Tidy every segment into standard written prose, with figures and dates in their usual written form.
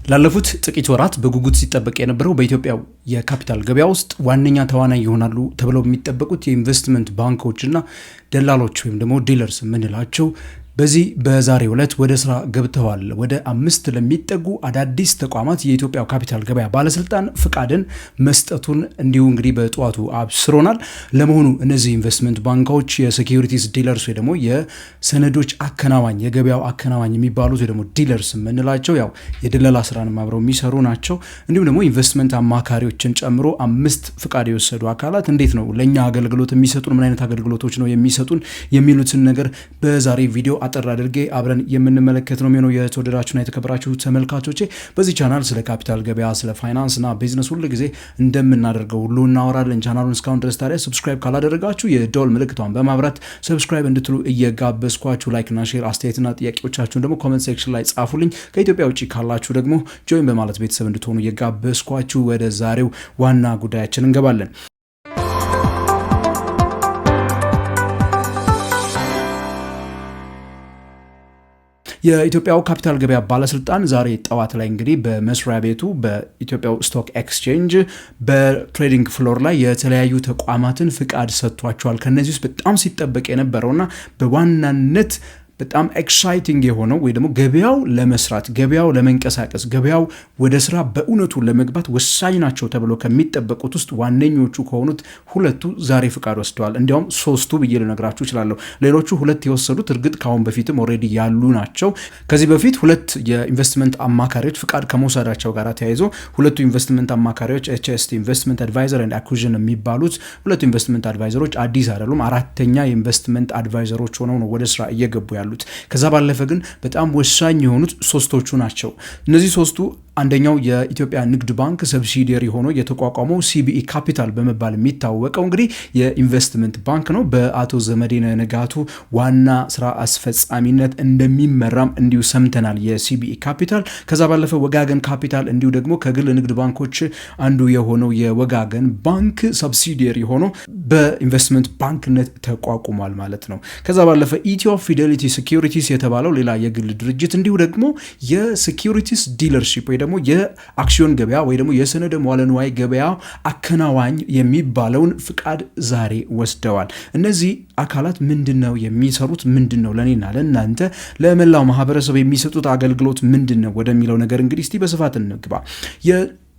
ላለፉት ጥቂት ወራት በጉጉት ሲጠበቅ የነበረው በኢትዮጵያ የካፒታል ገበያ ውስጥ ዋነኛ ተዋናይ ይሆናሉ ተብለው የሚጠበቁት የኢንቨስትመንት ባንኮችና ደላሎች ወይም ደግሞ ዲለርስ የምንላቸው በዚህ በዛሬው ዕለት ወደ ስራ ገብተዋል። ወደ 5 ለሚጠጉ አዳዲስ ተቋማት የኢትዮጵያ ካፒታል ገበያ ባለስልጣን ፍቃድን መስጠቱን እንዲሁ እንግዲህ በጠዋቱ አብስሮናል። ለመሆኑ እነዚህ ኢንቨስትመንት ባንኮች የሴኩሪቲስ ዲለርስ ወይ ደግሞ የሰነዶች አከናዋኝ የገበያው አከናዋኝ የሚባሉት ወይ ደግሞ ዲለርስ የምንላቸው ያው የድለላ ስራን አብረው የሚሰሩ ናቸው። እንዲሁም ደግሞ ኢንቨስትመንት አማካሪዎችን ጨምሮ 5 ፍቃድ የወሰዱ አካላት እንዴት ነው ለኛ አገልግሎት የሚሰጡን፣ ምን አይነት አገልግሎቶች ነው የሚሰጡን የሚሉትን ነገር በዛሬ ቪዲዮ አጠር አድርጌ አብረን የምንመለከት ነው የሚሆነው። የተወደዳችሁና የተከበራችሁ ተመልካቾቼ በዚህ ቻናል ስለ ካፒታል ገበያ፣ ስለ ፋይናንስና ቢዝነስ ሁሉ ጊዜ እንደምናደርገው ሁሉ እናወራለን። ቻናሉን እስካሁን ድረስ ታዲያ ሰብስክራይብ ካላደረጋችሁ የደወል ምልክቷን በማብራት ሰብስክራይብ እንድትሉ እየጋበዝኳችሁ ላይክና ሼር፣ አስተያየትና ጥያቄዎቻችሁን ደግሞ ኮሜንት ሴክሽን ላይ ጻፉልኝ። ከኢትዮጵያ ውጪ ካላችሁ ደግሞ ጆይን በማለት ቤተሰብ እንድትሆኑ እየጋበዝኳችሁ ወደ ዛሬው ዋና ጉዳያችን እንገባለን። የኢትዮጵያው ካፒታል ገበያ ባለስልጣን ዛሬ ጠዋት ላይ እንግዲህ በመስሪያ ቤቱ በኢትዮጵያው ስቶክ ኤክስቼንጅ በትሬዲንግ ፍሎር ላይ የተለያዩ ተቋማትን ፍቃድ ሰጥቷቸዋል። ከነዚህ ውስጥ በጣም ሲጠበቅ የነበረውና በዋናነት በጣም ኤክሳይቲንግ የሆነው ወይ ደግሞ ገበያው ለመስራት ገበያው ለመንቀሳቀስ ገበያው ወደ ስራ በእውነቱ ለመግባት ወሳኝ ናቸው ተብሎ ከሚጠበቁት ውስጥ ዋነኞቹ ከሆኑት ሁለቱ ዛሬ ፍቃድ ወስደዋል። እንዲያውም 3ቱ ብዬ ልነግራችሁ እችላለሁ። ሌሎቹ 2 የወሰዱት እርግጥ ካሁን በፊትም ኦልሬዲ ያሉ ናቸው። ከዚህ በፊት 2 የኢንቨስትመንት አማካሪዎች ፍቃድ ከመውሰዳቸው ጋር ተያይዞ ሁለቱ ኢንቨስትመንት አማካሪዎች HST ኢንቨስትመንት አድቫይዘር ኤንድ አኩዚሽን የሚባሉት ሁለቱ ኢንቨስትመንት አድቫይዘሮች አዲስ አይደሉም። 4ኛ የኢንቨስትመንት አድቫይዘሮች ሆነው ነው ወደ ስራ እየገቡ ያሉት። ከዛ ባለፈ ግን በጣም ወሳኝ የሆኑት 3ቶቹ ናቸው። እነዚህ 3ቱ አንደኛው የኢትዮጵያ ንግድ ባንክ ሰብሲዲየሪ ሆኖ የተቋቋመው CBE ካፒታል በመባል የሚታወቀው እንግዲህ የኢንቨስትመንት ባንክ ነው። በአቶ ዘመዴነ ንጋቱ ዋና ስራ አስፈጻሚነት እንደሚመራም እንዲሁ ሰምተናል። የCBE ካፒታል ከዛ ባለፈ ወጋገን ካፒታል እንዲሁ ደግሞ ከግል ንግድ ባንኮች አንዱ የሆነው የወጋገን ባንክ ሰብሲዲየሪ ሆኖ በኢንቨስትመንት ባንክነት ተቋቁሟል ማለት ነው። ከዛ ባለፈ ኢትዮ ፊደሊቲ ሴኩሪቲስ የተባለው ሌላ የግል ድርጅት እንዲሁ ደግሞ የሴኩሪቲስ ዲለርሺፕ ወይ ደግሞ የአክሲዮን ገበያ ወይ ደግሞ የሰነደ መዋለ ንዋይ ገበያ አከናዋኝ የሚባለውን ፍቃድ ዛሬ ወስደዋል። እነዚህ አካላት ምንድነው የሚሰሩት? ምንድነው ለኔና ለእናንተ ለመላው ማህበረሰብ የሚሰጡት አገልግሎት ምንድነው ወደሚለው ነገር እንግዲህ እስቲ በስፋት እንግባ።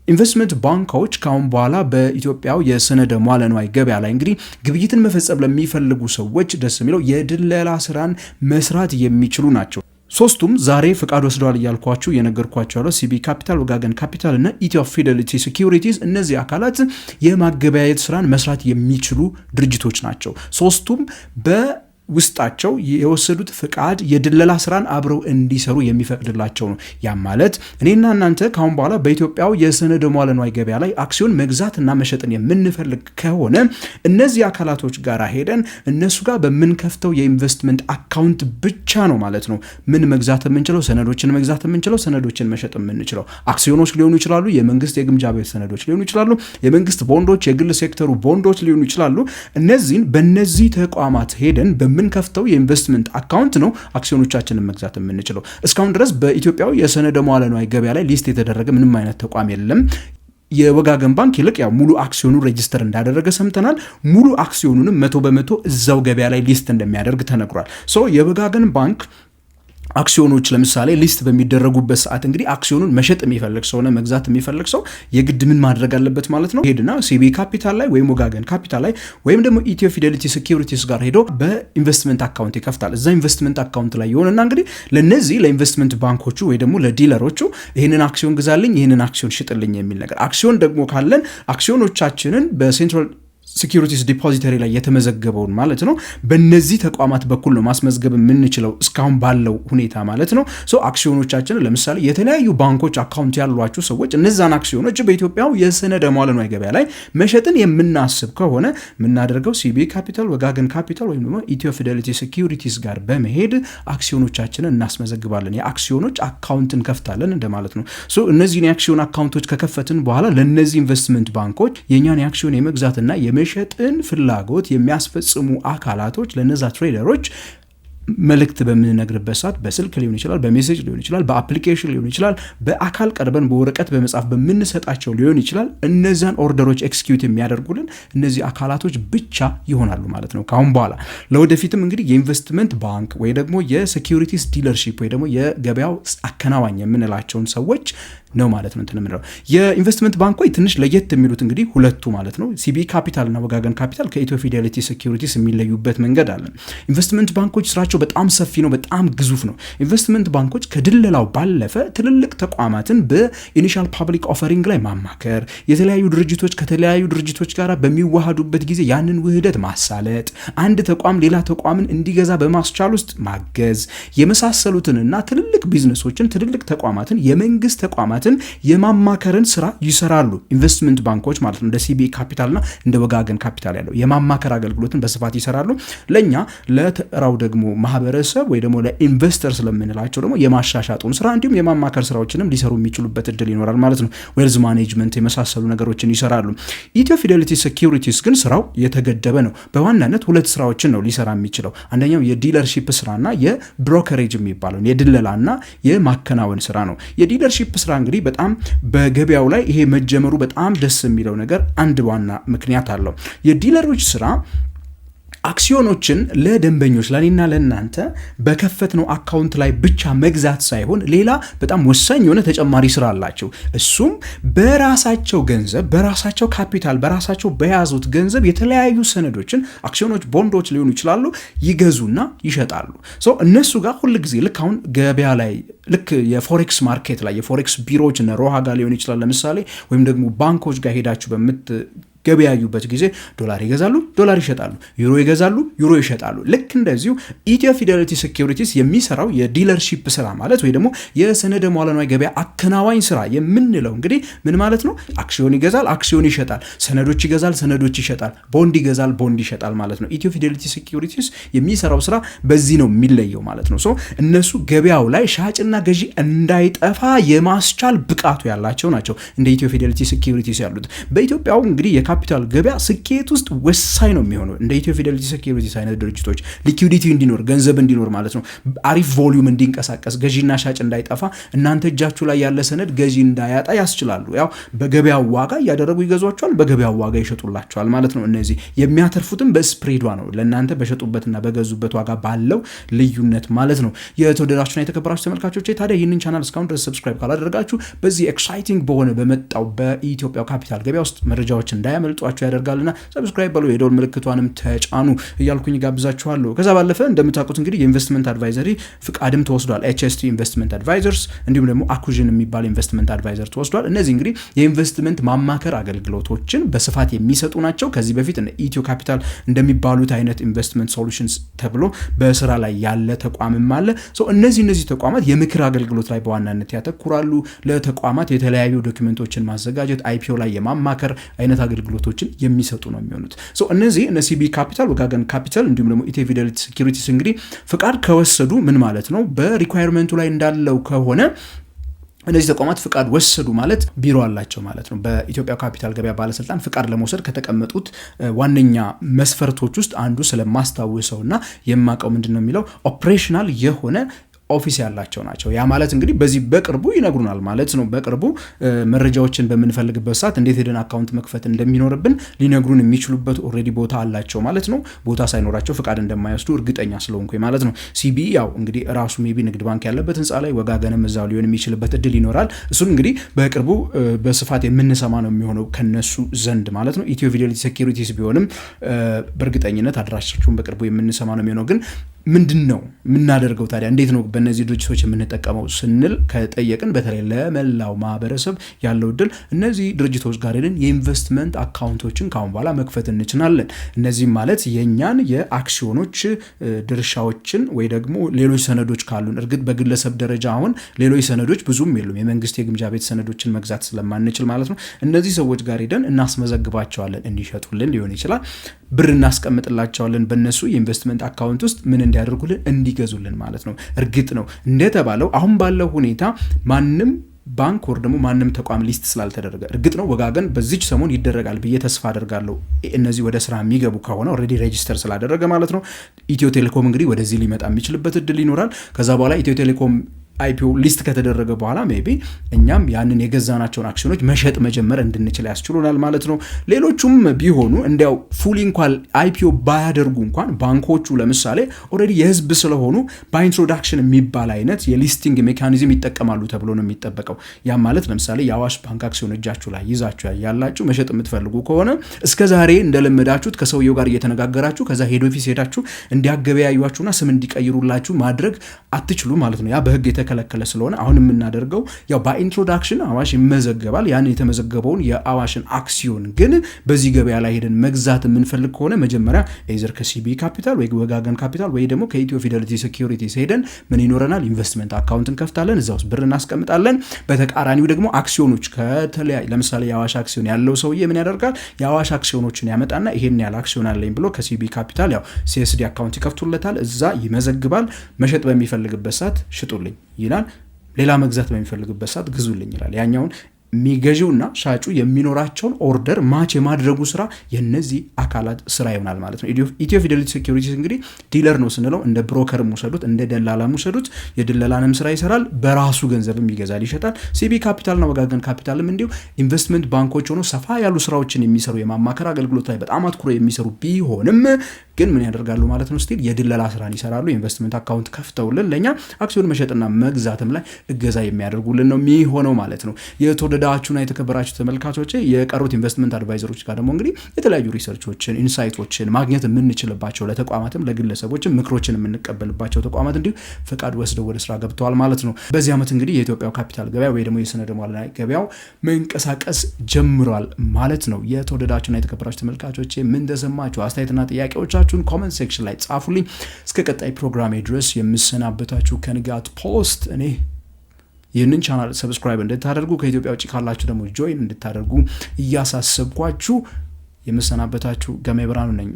ኢንቨስትመንት ባንኮች ካሁን በኋላ በኢትዮጵያው የሰነደ መዋለ ንዋይ ገበያ ላይ እንግዲህ ግብይትን መፈጸም ለሚፈልጉ ሰዎች ደስ የሚለው የድለላ ስራን መስራት የሚችሉ ናቸው። 3ቱም ዛሬ ፍቃድ ወስደዋል እያልኳችሁ የነገርኳችሁ ያለው CBE ካፒታል፣ ወጋገን ካፒታል እና ኢትዮ ፊደሊቲ ሴኩሪቲስ እነዚህ አካላት የማገበያየት ስራን መስራት የሚችሉ ድርጅቶች ናቸው። 3ቱም ውስጣቸው የወሰዱት ፍቃድ የድለላ ስራን አብረው እንዲሰሩ የሚፈቅድላቸው ነው። ያ ማለት እኔና እናንተ ካሁን በኋላ በኢትዮጵያው የሰነደ መዋለ ንዋይ ገበያ ላይ አክሲዮን መግዛትና መሸጥን የምንፈልግ ከሆነ እነዚህ አካላቶች ጋር ሄደን እነሱ ጋር በምንከፍተው የኢንቨስትመንት አካውንት ብቻ ነው ማለት ነው ምን መግዛት የምንችለው፣ ሰነዶችን መግዛት የምንችለው፣ ሰነዶችን መሸጥ የምንችለው። አክሲዮኖች ሊሆኑ ይችላሉ፣ የመንግስት የግምጃ ቤት ሰነዶች ሊሆኑ ይችላሉ፣ የመንግስት ቦንዶች፣ የግል ሴክተሩ ቦንዶች ሊሆኑ ይችላሉ። እነዚህን በእነዚህ ተቋማት ሄደን ምንከፍተው የኢንቨስትመንት አካውንት ነው አክሲዮኖቻችንን መግዛት የምንችለው። እስካሁን ድረስ በኢትዮጵያው የሰነደ መዋለ ንዋይ ገበያ ላይ ሊስት የተደረገ ምንም አይነት ተቋም የለም። የወጋገን ባንክ ይልቅ ያው ሙሉ አክሲዮኑ ሬጂስተር እንዳደረገ ሰምተናል። ሙሉ አክሲዮኑንም 100% እዛው ገበያ ላይ ሊስት እንደሚያደርግ ተነግሯል። የወጋገን ባንክ አክሲዮኖች ለምሳሌ ሊስት በሚደረጉበት ሰዓት እንግዲህ አክሲዮኑን መሸጥ የሚፈልግ ሰው ነው መግዛት የሚፈልግ ሰው የግድ ምን ማድረግ አለበት ማለት ነው? ሄድና CBE ካፒታል ላይ ወይም ወጋገን ካፒታል ላይ ወይም ደግሞ ኢትዮ ፊደሊቲ ሴኩሪቲስ ጋር ሄዶ በኢንቨስትመንት አካውንት ይከፍታል። እዛ ኢንቨስትመንት አካውንት ላይ ይሆንና እንግዲህ ለነዚህ ለኢንቨስትመንት ባንኮቹ ወይ ደግሞ ለዲለሮቹ ይህንን አክሲዮን ግዛልኝ፣ ይህንን አክሲዮን ሽጥልኝ የሚል ነገር። አክሲዮን ደግሞ ካለን አክሲዮኖቻችንን በሴንትራል ሴኩሪቲስ ዲፖዚተሪ ላይ የተመዘገበውን ማለት ነው በእነዚህ ተቋማት በኩል ነው ማስመዝገብ የምንችለው እስካሁን ባለው ሁኔታ ማለት ነው። አክሲዮኖቻችን ለምሳሌ የተለያዩ ባንኮች አካውንት ያሏችሁ ሰዎች እነዛን አክሲዮኖች በኢትዮጵያው የሰነደ መዋለ ንዋይ ገበያ ላይ መሸጥን የምናስብ ከሆነ የምናደርገው CBE ካፒታል፣ ወጋገን ካፒታል ወይም ደግሞ ኢትዮ ፊደሊቲ ሴኩሪቲስ ጋር በመሄድ አክሲዮኖቻችንን እናስመዘግባለን። የአክሲዮኖች አካውንትን ከፍታለን እንደማለት ነው። እነዚህን የአክሲዮን አካውንቶች ከከፈትን በኋላ ለነዚህ ኢንቨስትመንት ባንኮች የኛን የአክሲዮን የመግዛትና የመሸጥን ፍላጎት የሚያስፈጽሙ አካላቶች ለነዛ ትሬደሮች መልእክት በምንነግርበት ሰዓት በስልክ ሊሆን ይችላል፣ በሜሴጅ ሊሆን ይችላል፣ በአፕሊኬሽን ሊሆን ይችላል፣ በአካል ቀርበን በወረቀት በመጻፍ በምንሰጣቸው ሊሆን ይችላል። እነዛን ኦርደሮች ኤክስኪዩት የሚያደርጉልን እነዚህ አካላቶች ብቻ ይሆናሉ ማለት ነው ካሁን በኋላ። ለወደፊትም እንግዲህ የኢንቨስትመንት ባንክ ወይ ደግሞ የሴኩሪቲስ ዲለርሺፕ ወይ ደግሞ የገበያው አከናዋኝ የምንላቸውን ሰዎች ነው ማለት ነው የምንለው። የኢንቨስትመንት ባንኮች ትንሽ ለየት የሚሉት እንግዲህ ሁለቱ ማለት ነው ሲቢኢ ካፒታል እና ወጋገን ካፒታል ከኢትዮ ፊዴሊቲ ሴኩሪቲስ የሚለዩበት መንገድ አለ። ኢንቨስትመንት ባንኮች ስራቸው በጣም ሰፊ ነው፣ በጣም ግዙፍ ነው። ኢንቨስትመንት ባንኮች ከድለላው ባለፈ ትልልቅ ተቋማትን በኢኒሻል ፓብሊክ ኦፈሪንግ ላይ ማማከር፣ የተለያዩ ድርጅቶች ከተለያዩ ድርጅቶች ጋር በሚዋሃዱበት ጊዜ ያንን ውህደት ማሳለጥ፣ አንድ ተቋም ሌላ ተቋምን እንዲገዛ በማስቻል ውስጥ ማገዝ የመሳሰሉትንና ትልልቅ ቢዝነሶችን ትልልቅ ተቋማትን የመንግስት ተቋማትን የማማከርን ስራ ይሰራሉ ኢንቨስትመንት ባንኮች ማለት ነው። እንደ ሲቢኢ ካፒታልና እንደ ወጋገን ካፒታል ያለው የማማከር አገልግሎትን በስፋት ይሰራሉ። ለኛ ለተራው ደግሞ ማህበረሰብ ወይ ደግሞ ለኢንቨስተር ስለምንላቸው ደግሞ የማሻሻጡን ስራ እንዲሁም የማማከር ስራዎችንም ሊሰሩ የሚችሉበት እድል ይኖራል ማለት ነው። ዌልዝ ማኔጅመንት የመሳሰሉ ነገሮችን ይሰራሉ። ኢትዮ ፊዴሊቲ ሴኩሪቲስ ግን ስራው የተገደበ ነው። በዋናነት ሁለት ስራዎችን ነው ሊሰራ የሚችለው። አንደኛው የዲለርሺፕ ስራና የብሮከሬጅ የሚባለው የድለላና የማከናወን ስራ ነው። የዲለርሺፕ ስራ እንግዲህ በጣም በገበያው ላይ ይሄ መጀመሩ በጣም ደስ የሚለው ነገር አንድ ዋና ምክንያት አለው። የዲለሮች ስራ አክሲዮኖችን ለደንበኞች ለኔና ለናንተ በከፈትነው አካውንት ላይ ብቻ መግዛት ሳይሆን ሌላ በጣም ወሳኝ የሆነ ተጨማሪ ስራ አላቸው። እሱም በራሳቸው ገንዘብ በራሳቸው ካፒታል በራሳቸው በያዙት ገንዘብ የተለያዩ ሰነዶችን አክሲዮኖች፣ ቦንዶች ሊሆኑ ይችላሉ ይገዙና ይሸጣሉ። እነሱ ጋር ሁል ጊዜ ልክ አሁን ገበያ ላይ ልክ የፎሬክስ ማርኬት ላይ የፎሬክስ ቢሮዎች እነ ሮሃ ጋር ሊሆን ይችላል ለምሳሌ፣ ወይም ደግሞ ባንኮች ጋር ሄዳችሁ ገበያዩበት ጊዜ ዶላር ይገዛሉ፣ ዶላር ይሸጣሉ፣ ዩሮ ይገዛሉ፣ ዩሮ ይሸጣሉ። ልክ እንደዚሁ ኢትዮ ፊዴሊቲ ሴኩሪቲስ የሚሰራው የዲለርሺፕ ስራ ማለት ወይ ደግሞ የሰነደ መዋዕለ ንዋይ ገበያ አከናዋኝ ስራ የምንለው እንግዲህ ምን ማለት ነው? አክሲዮን ይገዛል፣ አክሲዮን ይሸጣል፣ ሰነዶች ይገዛል፣ ሰነዶች ይሸጣል፣ ቦንድ ይገዛል፣ ቦንድ ይሸጣል ማለት ነው። ኢትዮ ፊዴሊቲ ሴኩሪቲስ የሚሰራው ስራ በዚህ ነው የሚለየው ማለት ነው። እነሱ ገበያው ላይ ሻጭና ገዢ እንዳይጠፋ የማስቻል ብቃቱ ያላቸው ናቸው እንደ ኢትዮ ፊዴሊቲ ሴኩሪቲስ ያሉት። በኢትዮጵያው እንግዲህ ካፒታል ገበያ ስኬት ውስጥ ወሳኝ ነው የሚሆነው እንደ ኢትዮ ፊዴሊቲ ሴኩሪቲስ አይነት ድርጅቶች ሊኩዊዲቲ እንዲኖር ገንዘብ እንዲኖር ማለት ነው፣ አሪፍ ቮሊዩም እንዲንቀሳቀስ ገዢና ሻጭ እንዳይጠፋ እናንተ እጃችሁ ላይ ያለ ሰነድ ገዢ እንዳያጣ ያስችላሉ። ያው በገበያው ዋጋ እያደረጉ ይገዟቸዋል፣ በገበያው ዋጋ ይሸጡላቸዋል ማለት ነው። እነዚህ የሚያተርፉትም በስፕሬዷ ነው ለእናንተ በሸጡበትና በገዙበት ዋጋ ባለው ልዩነት ማለት ነው። የተወደዳችሁና የተከበራችሁ ተመልካቾች ታዲያ ይህንን ቻናል እስካሁን ድረስ ሰብስክራይብ ካላደረጋችሁ በዚህ ኤክሳይቲንግ በሆነ በመጣው በኢትዮጵያ ካፒታል ገበያ ውስጥ መረጃዎች እንዳያመልጧችሁ ያደርጋልና ሰብስክራይብ በሉ፣ የደወል ምልክቷንም ተጫኑ እያልኩኝ ጋብዛችኋለሁ። ከዛ ባለፈ እንደምታውቁት እንግዲህ የኢንቨስትመንት አድቫይዘሪ ፍቃድም ተወስዷል። HST ኢንቨስትመንት አድቫይዘርስ እንዲሁም ደግሞ አኩዥን የሚባል ኢንቨስትመንት አድቫይዘር ተወስዷል። እነዚህ እንግዲህ የኢንቨስትመንት ማማከር አገልግሎቶችን በስፋት የሚሰጡ ናቸው። ከዚህ በፊት ኢትዮ ካፒታል እንደሚባሉት አይነት ኢንቨስትመንት ሶሉሽንስ ተብሎ በስራ ላይ ያለ ተቋምም አለ። እነዚህ ተቋማት የምክር አገልግሎት ላይ በዋናነት ያተኩራሉ። ለተቋማት የተለያዩ ዶክመንቶችን ማዘጋጀት፣ IPO ላይ የማማከር አይነት አገልግሎቶችን የሚሰጡ ነው የሚሆኑት። እነዚህ ሲቢኢ ካፒታል፣ ወጋገን ካፒታል እንዲሁም ደግሞ ኢትዮ ፊዴሊቲ ሴኩሪቲስ እንግዲህ ፍቃድ ከወሰዱ ምን ማለት ነው? በሪኳየርመንቱ ላይ እንዳለው ከሆነ እነዚህ ተቋማት ፍቃድ ወሰዱ ማለት ቢሮ አላቸው ማለት ነው። በኢትዮጵያ ካፒታል ገበያ ባለስልጣን ፍቃድ ለመውሰድ ከተቀመጡት ዋነኛ መስፈርቶች ውስጥ አንዱ ስለማስታውሰውና የማቀው ምንድነው የሚለው ኦፕሬሽናል የሆነ ኦፊስ ያላቸው ናቸው። ያ ማለት እንግዲህ በዚህ በቅርቡ ይነግሩናል ማለት ነው። በቅርቡ መረጃዎችን በምንፈልግበት ሰዓት እንዴት ሄደን አካውንት መክፈት እንደሚኖርብን ሊነግሩን የሚችሉበት ኦልሬዲ ቦታ አላቸው ማለት ነው። ቦታ ሳይኖራቸው ፍቃድ እንደማይወስዱ እርግጠኛ ስለሆንኩኝ ማለት ነው። ሲቢኢ ያው እንግዲህ ራሱ ሜቢ ንግድ ባንክ ያለበት ህንፃ ላይ ወጋገንም እዛው ሊሆን የሚችልበት እድል ይኖራል። እሱን እንግዲህ በቅርቡ በስፋት የምንሰማ ነው የሚሆነው ከነሱ ዘንድ ማለት ነው። ኢትዮ ፊዴሊቲ ሴኩሪቲስ ቢሆንም በእርግጠኝነት አድራሻቸውን በቅርቡ የምንሰማ ነው የሚሆነው። ግን ምንድን ነው የምናደርገው ታዲያ? እንዴት ነው በእነዚህ ድርጅቶች የምንጠቀመው ስንል ከጠየቅን በተለይ ለመላው ማህበረሰብ ያለው እድል እነዚህ ድርጅቶች ጋር ሄደን የኢንቨስትመንት አካውንቶችን ካሁን በኋላ መክፈት እንችላለን። እነዚህም ማለት የእኛን የአክሲዮኖች ድርሻዎችን ወይ ደግሞ ሌሎች ሰነዶች ካሉን፣ እርግጥ በግለሰብ ደረጃ አሁን ሌሎች ሰነዶች ብዙም የሉም፣ የመንግስት የግምጃ ቤት ሰነዶችን መግዛት ስለማንችል ማለት ነው። እነዚህ ሰዎች ጋር ሄደን እናስመዘግባቸዋለን፣ እንዲሸጡልን ሊሆን ይችላል፣ ብር እናስቀምጥላቸዋለን በእነሱ የኢንቨስትመንት አካውንት ውስጥ ምን እንዲያደርጉልን እንዲገዙልን ማለት ነው። እርግጥ ነው እንደተባለው አሁን ባለው ሁኔታ ማንም ባንክ ወር ደግሞ ማንም ተቋም ሊስት ስላልተደረገ እርግጥ ነው ወጋገን በዚች ሰሞን ይደረጋል ብዬ ተስፋ አደርጋለሁ። እነዚህ ወደ ስራ የሚገቡ ከሆነ ኦልሬዲ ሬጂስተር ስላደረገ ማለት ነው። ኢትዮ ቴሌኮም እንግዲህ ወደዚህ ሊመጣ የሚችልበት እድል ይኖራል። ከዛ በኋላ ኢትዮ ቴሌኮም አይፒኦ ሊስት ከተደረገ በኋላ ሜቢ እኛም ያንን የገዛናቸውን አክሲዮኖች መሸጥ መጀመር እንድንችል ያስችሉናል ማለት ነው። ሌሎቹም ቢሆኑ እንዲያው ፉሊ እንኳን አይፒኦ ባያደርጉ እንኳን ባንኮቹ ለምሳሌ ኦልሬዲ የህዝብ ስለሆኑ በኢንትሮዳክሽን የሚባል አይነት የሊስቲንግ ሜካኒዝም ይጠቀማሉ ተብሎ ነው የሚጠበቀው። ያም ማለት ለምሳሌ የአዋሽ ባንክ አክሲዮን እጃችሁ ላይ ይዛችሁ ያላችሁ መሸጥ የምትፈልጉ ከሆነ እስከዛሬ እንደለመዳችሁት ከሰውየው ጋር እየተነጋገራችሁ ከዛ ሄድ ኦፊስ ሄዳችሁ እንዲያገበያዩአችሁና ስም እንዲቀይሩላችሁ ማድረግ አትችሉ ማለት ነው። ያ በህግ የተከለከለ ስለሆነ አሁን የምናደርገው ያው በኢንትሮዳክሽን አዋሽ ይመዘገባል። ያን የተመዘገበውን የአዋሽን አክሲዮን ግን በዚህ ገበያ ላይ ሄደን መግዛት የምንፈልግ ከሆነ መጀመሪያ ኤዘር ከሲቢ ካፒታል ወይ ወጋገን ካፒታል ወይ ደግሞ ከኢትዮ ፊደሊቲ ሴኩሪቲስ ሄደን ምን ይኖረናል ኢንቨስትመንት አካውንት እንከፍታለን፣ እዛ ውስጥ ብር እናስቀምጣለን። በተቃራኒው ደግሞ አክሲዮኖች ከተለያዩ ለምሳሌ የአዋሽ አክሲዮን ያለው ሰውዬ ምን ያደርጋል የአዋሽ አክሲዮኖችን ያመጣና ይሄን ያለ አክሲዮን አለኝ ብሎ ከሲቢ ካፒታል ያው ሲኤስዲ አካውንት ይከፍቱለታል፣ እዛ ይመዘግባል። መሸጥ በሚፈልግበት ሰዓት ሽጡልኝ ይላል፣ ሌላ መግዛት በሚፈልግበት ሰዓት ግዙልኝ ይላል። ያኛውን የሚገዢውና ሻጩ የሚኖራቸውን ኦርደር ማች የማድረጉ ስራ የነዚህ አካላት ስራ ይሆናል ማለት ነው። ኢትዮ ፊደሊቲ ሴኩሪቲስ እንግዲህ ዲለር ነው ስንለው እንደ ብሮከር ሙሰዱት፣ እንደ ደላላ ሙሰዱት፣ የድለላንም ስራ ይሰራል፣ በራሱ ገንዘብም ይገዛል ይሸጣል። ሲቢ ካፒታልና ወጋገን ካፒታልም እንዲሁ ኢንቨስትመንት ባንኮች ሆነው ሰፋ ያሉ ስራዎችን የሚሰሩ የማማከር አገልግሎት ላይ በጣም አትኩሮ የሚሰሩ ቢሆንም ግን ምን ያደርጋሉ ማለት ነው ስቲል የድለላ ስራን ይሰራሉ። ኢንቨስትመንት አካውንት ከፍተውልን ለኛ አክሲዮን መሸጥና መግዛትም ላይ እገዛ የሚያደርጉልን ነው የሚሆነው ማለት ነው። የተወደዳችሁና የተከበራችሁ ተመልካቾች የቀሩት ኢንቨስትመንት አድቫይዘሮች ጋር ደግሞ እንግዲህ የተለያዩ ሪሰርቾችን ኢንሳይቶችን ማግኘት የምንችልባቸው ለተቋማትም ለግለሰቦችም ምክሮችን የምንቀበልባቸው ተቋማት እንዲሁ ፈቃድ ወስደው ወደ ስራ ገብተዋል ማለት ነው። በዚህ ዓመት እንግዲህ የኢትዮጵያው ካፒታል ገበያ ወይ ደግሞ የሰነደ ሙዓለ ገበያው መንቀሳቀስ ጀምሯል ማለት ነው። የተወደዳችሁና የተከበራችሁ ተመልካቾች ምን ተሰማችሁ? አስተያየትና ጥያቄዎቻችሁን ኮሜንት ሴክሽን ላይ ጻፉልኝ። እስከ ቀጣይ ፕሮግራሜ ድረስ የምሰናበታችሁ ከንጋት ፖስት እኔ ይህንን ቻናል ሰብስክራይብ እንድታደርጉ ከኢትዮጵያ ውጭ ካላችሁ ደግሞ ጆይን እንድታደርጉ እያሳሰብኳችሁ የምሰናበታችሁ ገሜ ብርሃኑ ነኝ።